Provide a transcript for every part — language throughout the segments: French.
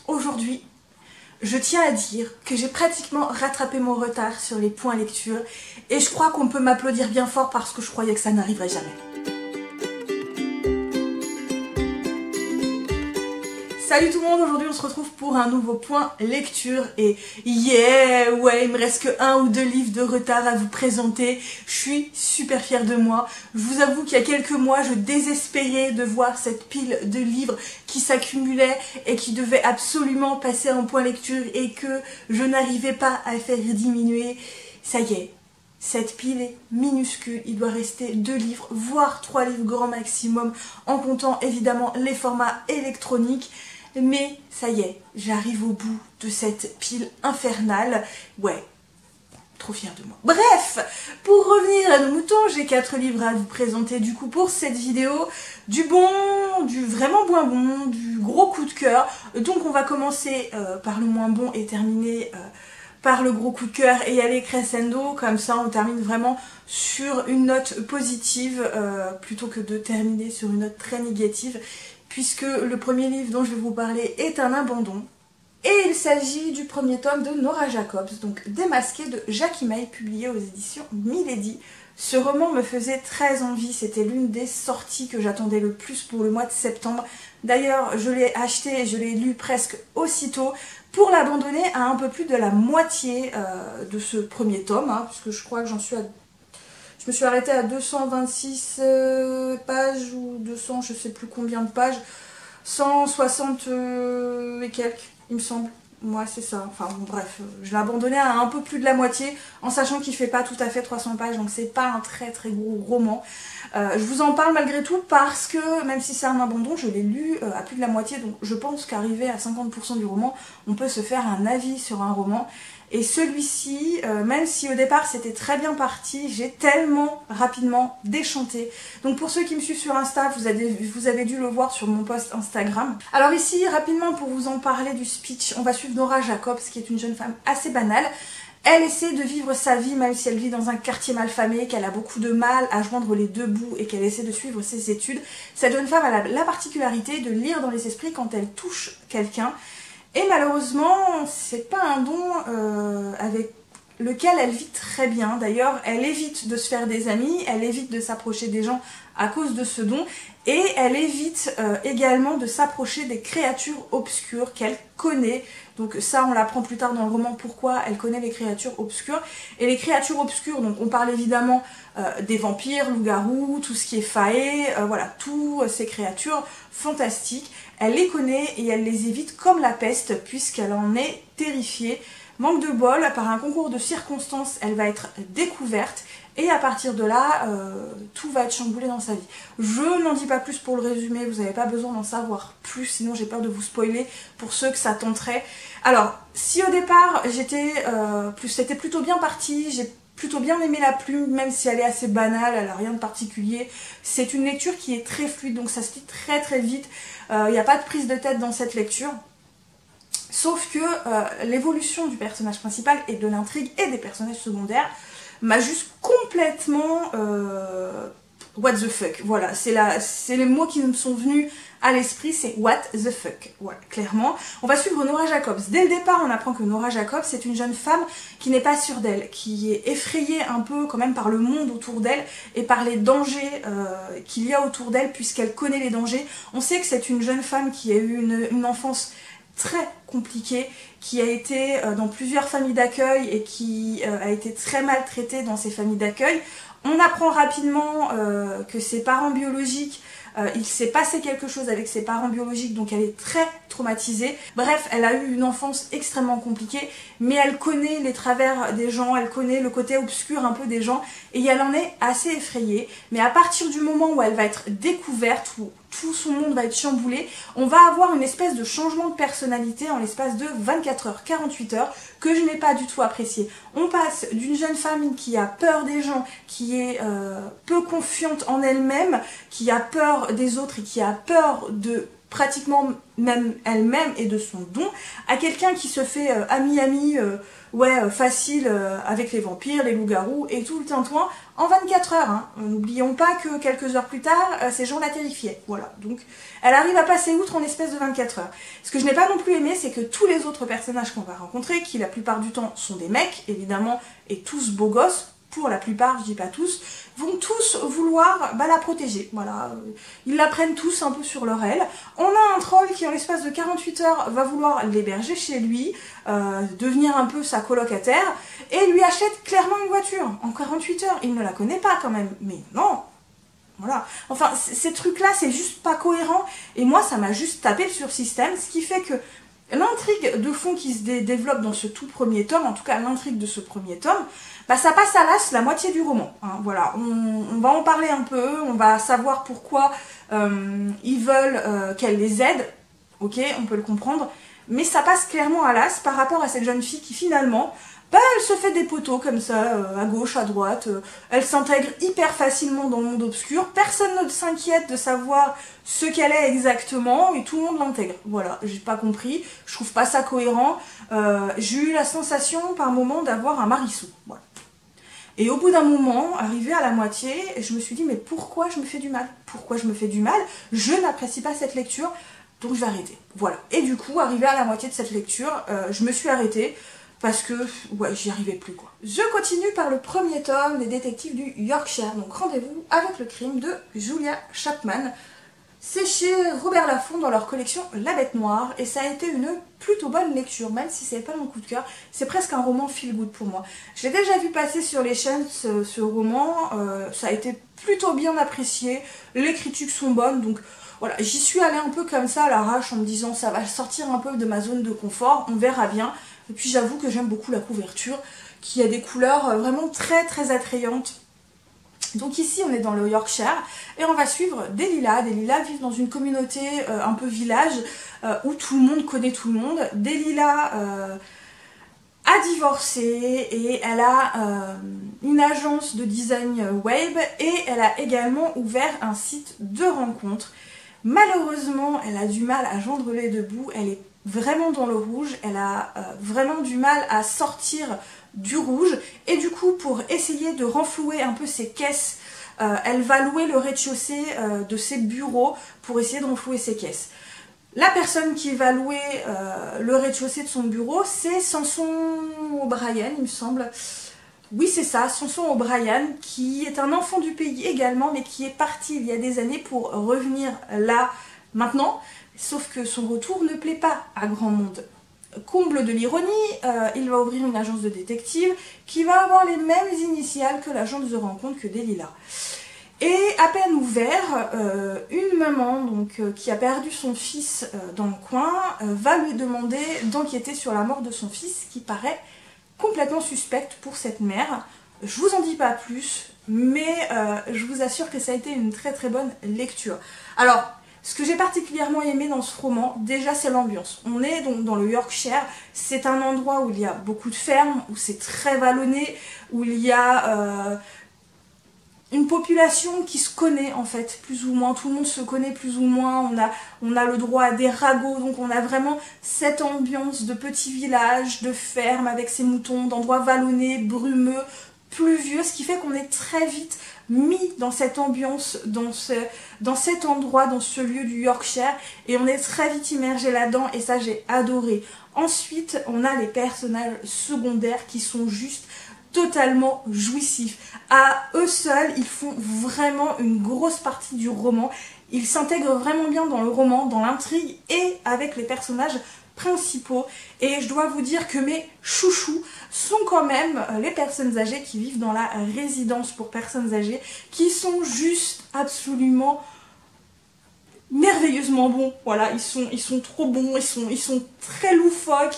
Aujourd'hui, je tiens à dire que j'ai pratiquement rattrapé mon retard sur les points lecture et je crois qu'on peut m'applaudir bien fort parce que je croyais que ça n'arriverait jamais. Salut tout le monde, aujourd'hui on se retrouve pour un nouveau point lecture et ouais, il me reste que 1 ou 2 livres de retard à vous présenter. Je suis super fière de moi. Je vous avoue qu'il y a quelques mois, je désespérais de voir cette pile de livres qui s'accumulait et qui devait absolument passer en point lecture et que je n'arrivais pas à faire diminuer. Ça y est. Cette pile est minuscule, il doit rester 2 livres, voire 3 livres grand maximum, en comptant évidemment les formats électroniques. Mais ça y est, j'arrive au bout de cette pile infernale. Ouais, trop fière de moi. Bref, pour revenir à nos moutons, j'ai 4 livres à vous présenter du coup pour cette vidéo. Du bon, du vraiment bon, du gros coup de cœur. Donc on va commencer par le moins bon et terminer par le gros coup de cœur et aller crescendo, comme ça on termine vraiment sur une note positive plutôt que de terminer sur une note très négative, puisque le premier livre dont je vais vous parler est un abandon. Et il s'agit du premier tome de Nora Jacobs, donc Démasqué de Jackie May, publié aux éditions Milady. Ce roman me faisait très envie, c'était l'une des sorties que j'attendais le plus pour le mois de septembre. D'ailleurs, je l'ai acheté et je l'ai lu presque aussitôt pour l'abandonner à un peu plus de la moitié de ce premier tome, hein, puisque je crois que je me suis arrêtée à 226 pages ou 200, je sais plus combien de pages, 160 et quelques, il me semble. Moi c'est ça, enfin bon, bref, je l'ai abandonné à un peu plus de la moitié en sachant qu'il fait pas tout à fait 300 pages, donc c'est pas un très gros roman. Je vous en parle malgré tout parce que même si c'est un abandon, je l'ai lu à plus de la moitié, donc je pense qu'arrivé à 50% du roman, on peut se faire un avis sur un roman. Et celui-ci, même si au départ c'était très bien parti, j'ai tellement rapidement déchanté. Donc pour ceux qui me suivent sur Insta, vous avez dû le voir sur mon post Instagram. Alors ici, rapidement pour vous en parler du speech, on va suivre Nora Jacobs, qui est une jeune femme assez banale. Elle essaie de vivre sa vie, même si elle vit dans un quartier malfamé, qu'elle a beaucoup de mal à joindre les deux bouts et qu'elle essaie de suivre ses études. Cette jeune femme a la particularité de lire dans les esprits quand elle touche quelqu'un. Et malheureusement, c'est pas un don avec lequel elle vit très bien. D'ailleurs, elle évite de se faire des amis, elle évite de s'approcher des gens à cause de ce don. Et elle évite également de s'approcher des créatures obscures qu'elle connaît. Donc ça, on l'apprend plus tard dans le roman pourquoi elle connaît les créatures obscures. Et les créatures obscures, donc on parle évidemment des vampires, loups-garous, tout ce qui est faé, voilà, toutes ces créatures fantastiques. Elle les connaît et elle les évite comme la peste puisqu'elle en est terrifiée. Manque de bol, par un concours de circonstances, elle va être découverte et à partir de là, tout va être chamboulé dans sa vie. Je n'en dis pas plus pour le résumé, vous n'avez pas besoin d'en savoir plus, sinon j'ai peur de vous spoiler pour ceux que ça tenterait. Alors, si au départ, c'était plutôt bien parti, j'ai plutôt bien aimé la plume, même si elle est assez banale, elle n'a rien de particulier. C'est une lecture qui est très fluide, donc ça se lit très vite. Il n'y a pas de prise de tête dans cette lecture. Sauf que l'évolution du personnage principal et de l'intrigue et des personnages secondaires m'a juste complètement what the fuck. Voilà, c'est les mots qui me sont venus à l'esprit, c'est what the fuck. Voilà, clairement. On va suivre Nora Jacobs. Dès le départ, on apprend que Nora Jacobs est une jeune femme qui n'est pas sûre d'elle, qui est effrayée un peu quand même par le monde autour d'elle et par les dangers qu'il y a autour d'elle puisqu'elle connaît les dangers. On sait que c'est une jeune femme qui a eu une enfance très compliquée, qui a été dans plusieurs familles d'accueil et qui a été très maltraitée dans ces familles d'accueil. On apprend rapidement que ses parents biologiques, il s'est passé quelque chose avec ses parents biologiques, donc elle est très traumatisée. Bref, elle a eu une enfance extrêmement compliquée, mais elle connaît les travers des gens, elle connaît le côté obscur un peu des gens, et elle en est assez effrayée. Mais à partir du moment où elle va être découverte, où tout son monde va être chamboulé, on va avoir une espèce de changement de personnalité en l'espace de 24 heures, 48 heures, que je n'ai pas du tout apprécié. On passe d'une jeune femme qui a peur des gens, qui est peu confiante en elle-même, qui a peur des autres et qui a peur de pratiquement même elle-même et de son don, à quelqu'un qui se fait ami-ami, facile avec les vampires, les loups-garous et tout le tintouin en 24 heures. Hein. N'oublions pas que quelques heures plus tard, ces gens la terrifiaient. Voilà, donc elle arrive à passer outre en espèce de 24 heures. Ce que je n'ai pas non plus aimé, c'est que tous les autres personnages qu'on va rencontrer, qui la plupart du temps sont des mecs, évidemment, et tous beaux gosses, pour la plupart, je dis pas tous, vont tous vouloir la protéger. Voilà, ils la prennent tous un peu sur leur aile. On a un troll qui, en l'espace de 48 heures, va vouloir l'héberger chez lui, devenir un peu sa colocataire, et lui achète clairement une voiture. En 48 heures, il ne la connaît pas quand même, mais non. Voilà. Enfin, ces trucs-là, c'est juste pas cohérent, et moi, ça m'a juste tapé sur le système, ce qui fait que l'intrigue de fond qui se développe dans ce tout premier tome, en tout cas l'intrigue de ce premier tome, ça passe à l'as la moitié du roman. Hein, voilà, on va en parler un peu, on va savoir pourquoi ils veulent qu'elle les aide, ok, on peut le comprendre, mais ça passe clairement à l'as par rapport à cette jeune fille qui finalement, elle se fait des poteaux comme ça, à gauche, à droite, elle s'intègre hyper facilement dans le monde obscur, personne ne s'inquiète de savoir ce qu'elle est exactement, et tout le monde l'intègre. Voilà, j'ai pas compris, je trouve pas ça cohérent, j'ai eu la sensation par moment d'avoir un Marissou, voilà. Et au bout d'un moment, arrivé à la moitié, je me suis dit, mais pourquoi je me fais du mal? Pourquoi je me fais du mal? Je n'apprécie pas cette lecture, donc je vais arrêter. Voilà, et du coup, arrivé à la moitié de cette lecture, je me suis arrêtée, parce que, j'y arrivais plus, quoi. Je continue par le premier tome, Les détectives du Yorkshire. Donc, Rendez-vous avec le crime de Julia Chapman. C'est chez Robert Laffont dans leur collection La Bête Noire. Et ça a été une plutôt bonne lecture, même si c'est pas mon coup de cœur. C'est presque un roman feel good pour moi. J'ai déjà vu passer sur les chaînes ce roman. Ça a été plutôt bien apprécié. Les critiques sont bonnes, donc... Voilà, j'y suis allée un peu comme ça à l'arrache en me disant ça va sortir un peu de ma zone de confort, on verra bien. Et puis j'avoue que j'aime beaucoup la couverture, qui a des couleurs vraiment très très attrayantes. Donc ici on est dans le Yorkshire et on va suivre des lilas. Des lilas vivent dans une communauté un peu village où tout le monde connaît tout le monde. Des lilas a divorcé et elle a une agence de design web et elle a également ouvert un site de rencontres. Malheureusement, elle a du mal à joindre les deux bouts, elle est vraiment dans le rouge, elle a vraiment du mal à sortir du rouge et du coup pour essayer de renflouer un peu ses caisses, elle va louer le rez-de-chaussée de ses bureaux pour essayer de renflouer ses caisses. La personne qui va louer le rez-de-chaussée de son bureau, c'est Samson O'Brien, il me semble. Oui, c'est ça, Samson O'Brien, qui est un enfant du pays également, mais qui est parti il y a des années pour revenir là, maintenant. Sauf que son retour ne plaît pas à grand monde. Comble de l'ironie, il va ouvrir une agence de détective qui va avoir les mêmes initiales que l'agence de rencontre que Delilah. Et à peine ouvert, une maman donc, qui a perdu son fils dans le coin va lui demander d'enquêter sur la mort de son fils, qui paraît complètement suspecte pour cette mère. Je vous en dis pas plus, mais je vous assure que ça a été une très très bonne lecture. Alors, ce que j'ai particulièrement aimé dans ce roman, déjà c'est l'ambiance. On est donc dans le Yorkshire, c'est un endroit où il y a beaucoup de fermes, où c'est très vallonné, où il y a une population qui se connaît en fait, plus ou moins, tout le monde se connaît plus ou moins, on a le droit à des ragots, donc on a vraiment cette ambiance de petit village, de ferme avec ses moutons, d'endroits vallonnés, brumeux, pluvieux, ce qui fait qu'on est très vite mis dans cette ambiance, dans cet endroit, dans ce lieu du Yorkshire, et on est très vite immergé là-dedans, et ça j'ai adoré. Ensuite, on a les personnages secondaires qui sont juste totalement jouissifs. À eux seuls, ils font vraiment une grosse partie du roman. Ils s'intègrent vraiment bien dans le roman, dans l'intrigue et avec les personnages principaux. Et je dois vous dire que mes chouchous sont quand même les personnes âgées qui vivent dans la résidence pour personnes âgées, qui sont juste absolument merveilleusement bons. Voilà, ils sont trop bons, ils sont très loufoques,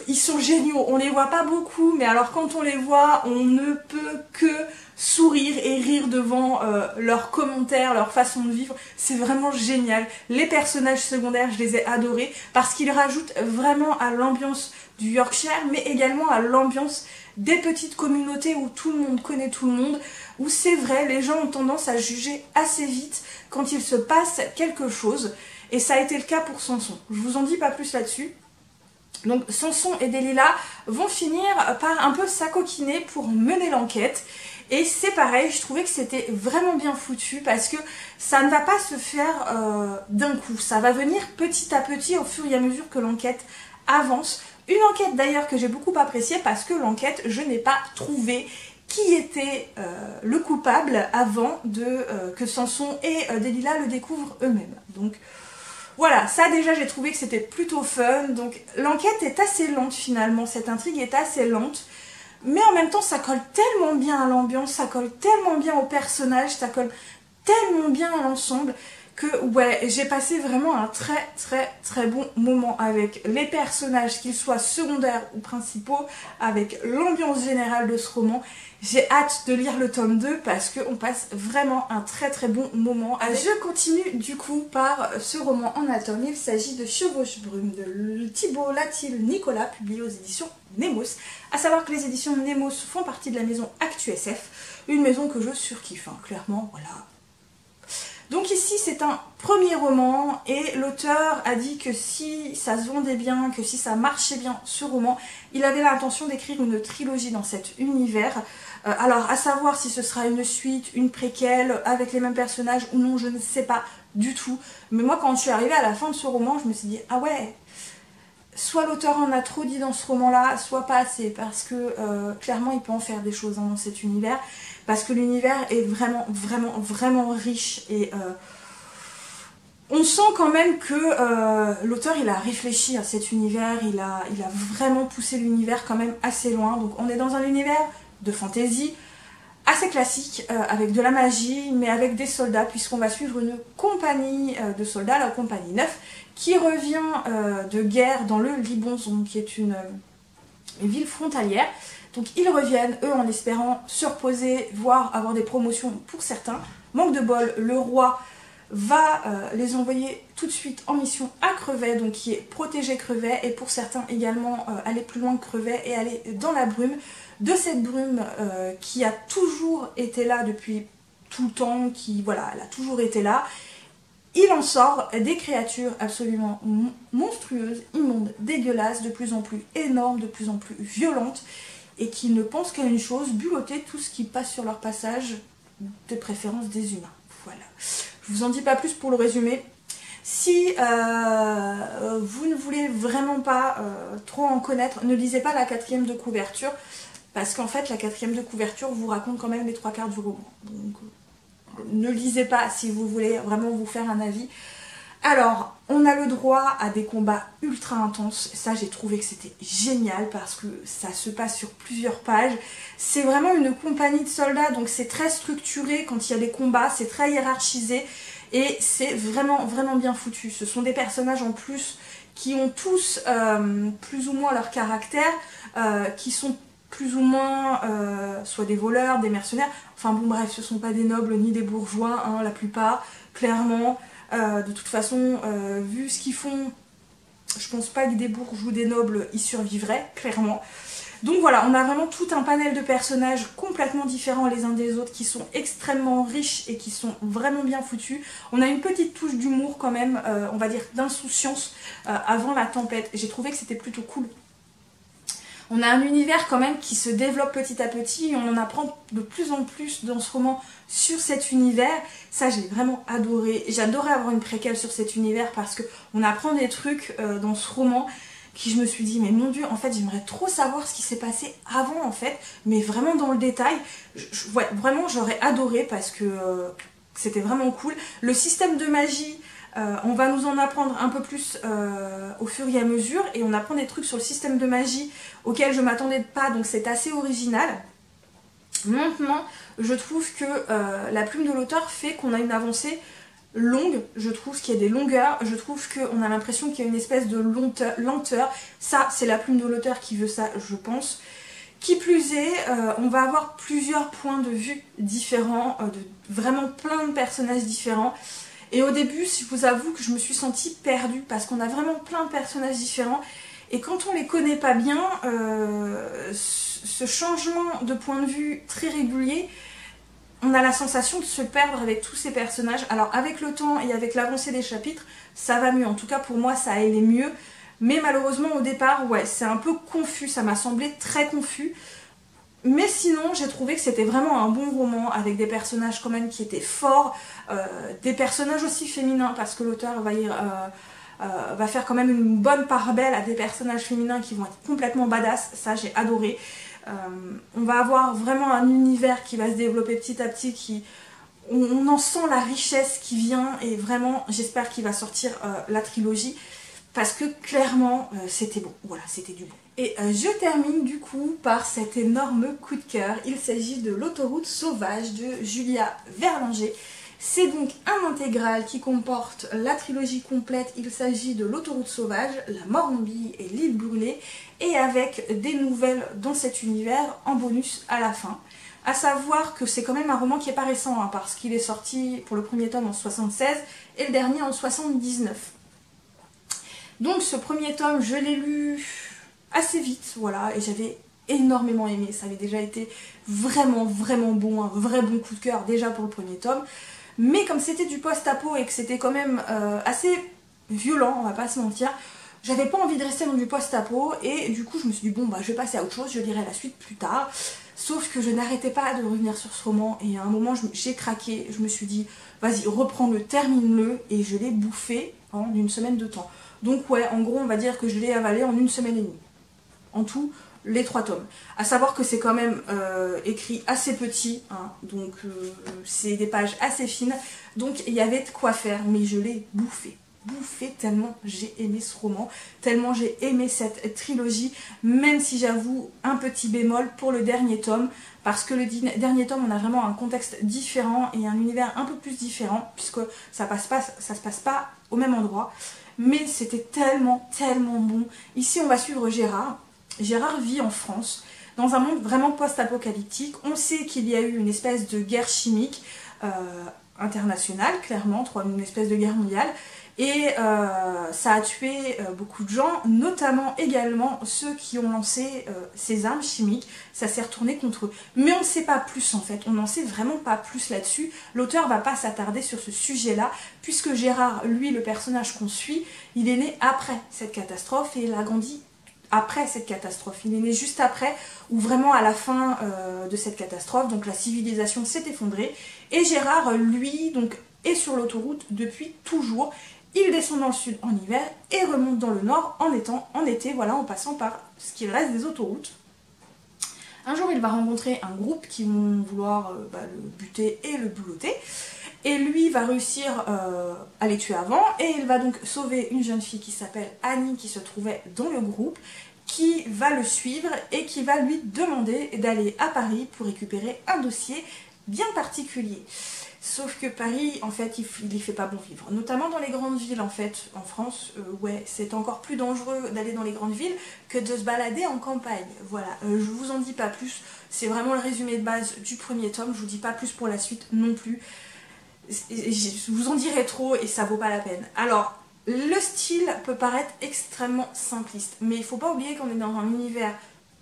ils sont géniaux, on les voit pas beaucoup, mais alors quand on les voit, on ne peut que sourire et rire devant leurs commentaires, leur façon de vivre. C'est vraiment génial. Les personnages secondaires, je les ai adorés parce qu'ils rajoutent vraiment à l'ambiance du Yorkshire, mais également à l'ambiance des petites communautés où tout le monde connaît tout le monde, où c'est vrai, les gens ont tendance à juger assez vite quand il se passe quelque chose. et ça a été le cas pour Samson. Je vous en dis pas plus là-dessus. Donc Samson et Delilah vont finir par un peu s'acoquiner pour mener l'enquête. Et c'est pareil, je trouvais que c'était vraiment bien foutu parce que ça ne va pas se faire d'un coup. Ça va venir petit à petit au fur et à mesure que l'enquête avance. Une enquête d'ailleurs que j'ai beaucoup appréciée parce que l'enquête, je n'ai pas trouvé qui était le coupable avant que Samson et Delilah le découvrent eux-mêmes. Donc voilà, ça déjà j'ai trouvé que c'était plutôt fun. Donc l'enquête est assez lente finalement, cette intrigue est assez lente. Mais en même temps ça colle tellement bien à l'ambiance, ça colle tellement bien au personnage, ça colle tellement bien à l'ensemble que ouais, j'ai passé vraiment un très bon moment avec les personnages, qu'ils soient secondaires ou principaux, avec l'ambiance générale de ce roman. J'ai hâte de lire le tome 2 parce qu'on passe vraiment un très bon moment. Je continue du coup par ce roman en atome. Il s'agit de Chevauche-Brume de Thibault Latil-Nicolas, publié aux éditions Nemos. À savoir que les éditions Nemos font partie de la maison Actu-SF, une maison que je surkiffe, hein, clairement, voilà. Donc ici c'est un premier roman et l'auteur a dit que si ça se vendait bien, que si ça marchait bien ce roman, il avait l'intention d'écrire une trilogie dans cet univers. Alors à savoir si ce sera une suite, une préquelle avec les mêmes personnages ou non, je ne sais pas du tout. Mais moi quand je suis arrivée à la fin de ce roman, je me suis dit ah ouais, soit l'auteur en a trop dit dans ce roman-là, soit pas assez, parce que clairement il peut en faire des choses hein, dans cet univers. Parce que l'univers est vraiment riche et on sent quand même que l'auteur il a réfléchi à cet univers, il a vraiment poussé l'univers quand même assez loin. Donc on est dans un univers de fantasy assez classique avec de la magie mais avec des soldats puisqu'on va suivre une compagnie de soldats, la compagnie 9 qui revient de guerre dans le Liban, qui est une ville frontalière. Donc ils reviennent, eux, en espérant se reposer, voire avoir des promotions pour certains. Manque de bol, le roi va les envoyer tout de suite en mission à Crevet, donc qui est protéger Crevet, et pour certains également aller plus loin que Crevet et aller dans la brume. De cette brume qui a toujours été là depuis tout le temps, qui, voilà, elle a toujours été là. Il en sort des créatures absolument monstrueuses, immondes, dégueulasses, de plus en plus énormes, de plus en plus violentes, et qui ne pensent qu'à une chose, bulotter tout ce qui passe sur leur passage, de préférence des humains. Voilà. Je vous en dis pas plus pour le résumer. Si vous ne voulez vraiment pas trop en connaître, ne lisez pas la 4e de couverture, parce qu'en fait la 4e de couverture vous raconte quand même les 3/4 du roman. Donc ne lisez pas si vous voulez vraiment vous faire un avis. Alors, on a le droit à des combats ultra intenses. Ça, j'ai trouvé que c'était génial parce que ça se passe sur plusieurs pages. C'est vraiment une compagnie de soldats, donc c'est très structuré quand il y a des combats, c'est très hiérarchisé et c'est vraiment bien foutu. Ce sont des personnages en plus qui ont tous plus ou moins leur caractère, qui sont plus ou moins soit des voleurs, des mercenaires. Enfin bon bref, ce sont pas des nobles ni des bourgeois, hein, la plupart, clairement. De toute façon, vu ce qu'ils font, je pense pas que des bourgeois ou des nobles y survivraient, clairement. Donc voilà, on a vraiment tout un panel de personnages complètement différents les uns des autres, qui sont extrêmement riches et qui sont vraiment bien foutus. On a une petite touche d'humour quand même, on va dire d'insouciance avant la tempête. J'ai trouvé que c'était plutôt cool. On a un univers quand même qui se développe petit à petit et on en apprend de plus en plus dans ce roman sur cet univers. Ça, j'ai vraiment adoré. J'adorais avoir une préquelle sur cet univers parce qu'on apprend des trucs dans ce roman qui, je me suis dit, mais mon Dieu, en fait, j'aimerais trop savoir ce qui s'est passé avant, en fait, mais vraiment dans le détail. Ouais, vraiment, j'aurais adoré parce que c'était vraiment cool. Le système de magie... on va nous en apprendre un peu plus au fur et à mesure et on apprend des trucs sur le système de magie auxquels je ne m'attendais pas, donc c'est assez original. Maintenant, je trouve que la plume de l'auteur fait qu'on a une avancée longue, je trouve qu'il y a des longueurs, je trouve qu'on a l'impression qu'il y a une espèce de lenteur. Ça, c'est la plume de l'auteur qui veut ça, je pense. Qui plus est, on va avoir plusieurs points de vue différents, vraiment plein de personnages différents. Et au début, je vous avoue que je me suis sentie perdue parce qu'on a vraiment plein de personnages différents. Et quand on les connaît pas bien, ce changement de point de vue très régulier, on a la sensation de se perdre avec tous ces personnages. Alors avec le temps et avec l'avancée des chapitres, ça va mieux. En tout cas pour moi ça allait mieux. Mais malheureusement au départ, ouais, c'est un peu confus. Ça m'a semblé très confus. Mais sinon, j'ai trouvé que c'était vraiment un bon roman avec des personnages quand même qui étaient forts, des personnages aussi féminins parce que l'auteur va faire quand même une bonne part belle à des personnages féminins qui vont être complètement badass. Ça, j'ai adoré. On va avoir vraiment un univers qui va se développer petit à petit, on en sent la richesse qui vient et vraiment, j'espère qu'il va sortir la trilogie parce que clairement, c'était bon. Voilà, c'était du bon. Et je termine du coup par cet énorme coup de cœur. Il s'agit de L'autoroute sauvage de Julia Verlanger. C'est donc un intégral qui comporte la trilogie complète. Il s'agit de L'autoroute sauvage, La mort en bille et L'île brûlée. Et avec des nouvelles dans cet univers en bonus à la fin. À savoir que c'est quand même un roman qui est pas récent, hein, parce qu'il est sorti pour le premier tome en 76 et le dernier en 79. Donc ce premier tome, je l'ai lu assez vite, voilà, et j'avais énormément aimé. Ça avait déjà été vraiment bon, un vrai bon coup de cœur déjà pour le premier tome. Mais comme c'était du post-apo et que c'était quand même assez violent, on va pas se mentir, j'avais pas envie de rester dans du post-apo et du coup je me suis dit bon bah je vais passer à autre chose, je lirai la suite plus tard. Sauf que je n'arrêtais pas de revenir sur ce roman et à un moment j'ai craqué, je me suis dit vas-y reprends-le, termine-le et je l'ai bouffé en une semaine de temps. Donc ouais, en gros on va dire que je l'ai avalé en une semaine et demie. En tout, les 3 tomes. À savoir que c'est quand même écrit assez petit, hein, donc c'est des pages assez fines, donc il y avait de quoi faire, mais je l'ai bouffé tellement j'ai aimé ce roman, tellement j'ai aimé cette trilogie, même si j'avoue un petit bémol pour le dernier tome, parce que le dernier tome on a vraiment un contexte différent et un univers un peu plus différent, puisque ça se passe pas au même endroit, mais c'était tellement bon. Ici on va suivre Gérard. Gérard vit en France, dans un monde vraiment post-apocalyptique. On sait qu'il y a eu une espèce de guerre chimique internationale, clairement, une espèce de guerre mondiale. Et ça a tué beaucoup de gens, notamment également ceux qui ont lancé ces armes chimiques. Ça s'est retourné contre eux. Mais on ne sait pas plus en fait, on n'en sait vraiment pas plus là-dessus. L'auteur va pas s'attarder sur ce sujet-là, puisque Gérard, lui, le personnage qu'on suit, il est né après cette catastrophe et il a grandi après cette catastrophe. Il est né juste après, ou vraiment à la fin de cette catastrophe, donc la civilisation s'est effondrée. Et Gérard, lui, donc, est sur l'autoroute depuis toujours. Il descend dans le sud en hiver et remonte dans le nord en été, voilà, en passant par ce qu'il reste des autoroutes. Un jour, il va rencontrer un groupe qui vont vouloir le buter et le boulotter. Et lui va réussir à les tuer avant, et il va donc sauver une jeune fille qui s'appelle Annie, qui se trouvait dans le groupe, qui va le suivre et qui va lui demander d'aller à Paris pour récupérer un dossier bien particulier. Sauf que Paris, en fait, il y fait pas bon vivre. Notamment dans les grandes villes, en fait, en France, ouais, c'est encore plus dangereux d'aller dans les grandes villes que de se balader en campagne. Voilà, je vous en dis pas plus, c'est vraiment le résumé de base du premier tome, je vous dis pas plus pour la suite non plus. Je vous en dirai trop et ça vaut pas la peine. Alors, le style peut paraître extrêmement simpliste, mais il faut pas oublier qu'on est dans un univers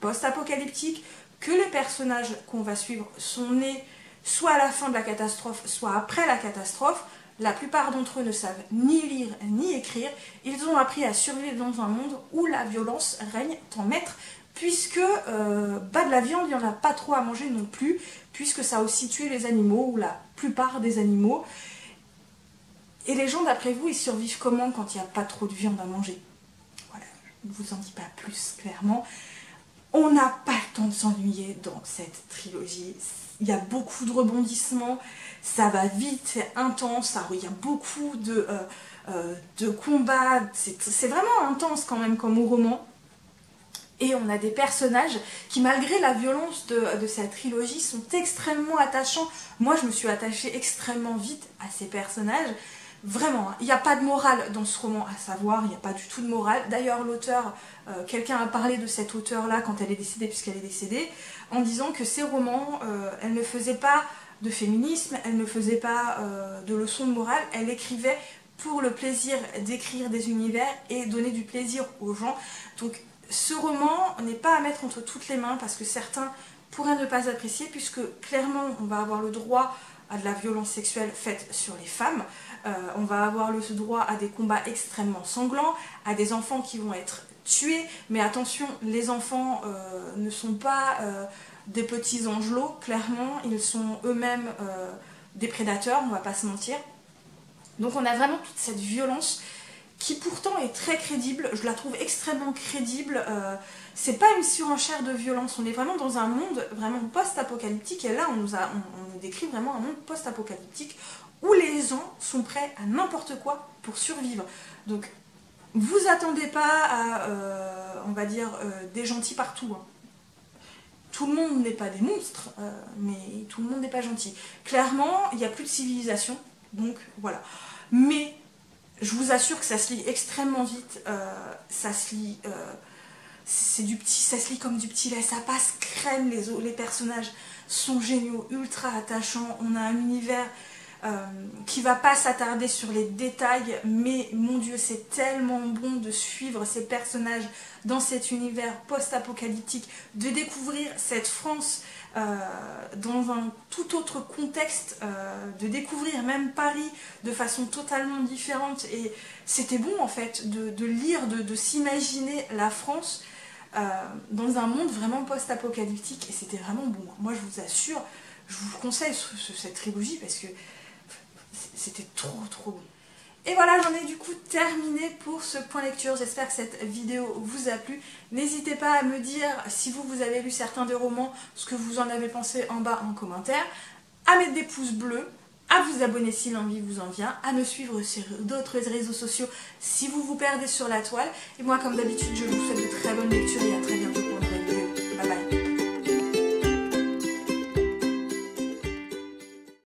post-apocalyptique, que les personnages qu'on va suivre sont nés soit à la fin de la catastrophe, soit après la catastrophe. La plupart d'entre eux ne savent ni lire ni écrire. Ils ont appris à survivre dans un monde où la violence règne en maître, puisque de la viande, il n'y en a pas trop à manger non plus, puisque ça a aussi tué les animaux, ou la plupart des animaux. Et les gens, d'après vous, ils survivent comment quand il n'y a pas trop de viande à manger? Voilà, je ne vous en dis pas plus, clairement. On n'a pas le temps de s'ennuyer dans cette trilogie. Il y a beaucoup de rebondissements, ça va vite, c'est intense, il y a beaucoup de combats, c'est vraiment intense quand même comme roman. Et on a des personnages qui, malgré la violence de cette trilogie, sont extrêmement attachants. Moi, je me suis attachée extrêmement vite à ces personnages. Vraiment, il n'y a pas de morale dans ce roman, à savoir, il n'y a pas du tout de morale. D'ailleurs, l'auteur, quelqu'un a parlé de cette auteure-là quand elle est décédée, puisqu'elle est décédée, en disant que ces romans, elle ne faisait pas de féminisme, elle ne faisait pas de leçons de morale, elle écrivait pour le plaisir d'écrire des univers et donner du plaisir aux gens. Donc, ce roman n'est pas à mettre entre toutes les mains, parce que certains pourrait ne pas apprécier, puisque clairement on va avoir le droit à de la violence sexuelle faite sur les femmes, on va avoir le droit à des combats extrêmement sanglants, à des enfants qui vont être tués, mais attention, les enfants ne sont pas des petits angelots, clairement, ils sont eux-mêmes des prédateurs, on va pas se mentir. Donc on a vraiment toute cette violence qui pourtant est très crédible, je la trouve extrêmement crédible, c'est pas une surenchère de violence, on est vraiment dans un monde vraiment post-apocalyptique, et là on nous décrit vraiment un monde post-apocalyptique où les gens sont prêts à n'importe quoi pour survivre. Donc vous attendez pas à, on va dire, des gentils partout, hein. Tout le monde n'est pas des monstres, mais tout le monde n'est pas gentil. Clairement, il n'y a plus de civilisation, donc voilà. Mais je vous assure que ça se lit extrêmement vite, ça se lit, ça se lit comme du petit lait, ça passe crème, les personnages sont géniaux, ultra attachants, on a un univers qui va pas s'attarder sur les détails, mais mon Dieu, c'est tellement bon de suivre ces personnages dans cet univers post-apocalyptique, de découvrir cette France dans un tout autre contexte, de découvrir même Paris de façon totalement différente, et c'était bon en fait de lire, de s'imaginer la France dans un monde vraiment post-apocalyptique, et c'était vraiment bon. Moi je vous assure, je vous conseille cette trilogie parce que c'était trop bon. Et voilà, j'en ai du coup terminé pour ce point lecture. J'espère que cette vidéo vous a plu. N'hésitez pas à me dire si vous avez lu certains des romans, ce que vous en avez pensé en bas en commentaire, à mettre des pouces bleus, à vous abonner si l'envie vous en vient, à me suivre sur d'autres réseaux sociaux si vous vous perdez sur la toile. Et moi, comme d'habitude, je vous souhaite de très bonnes lectures et à très bientôt pour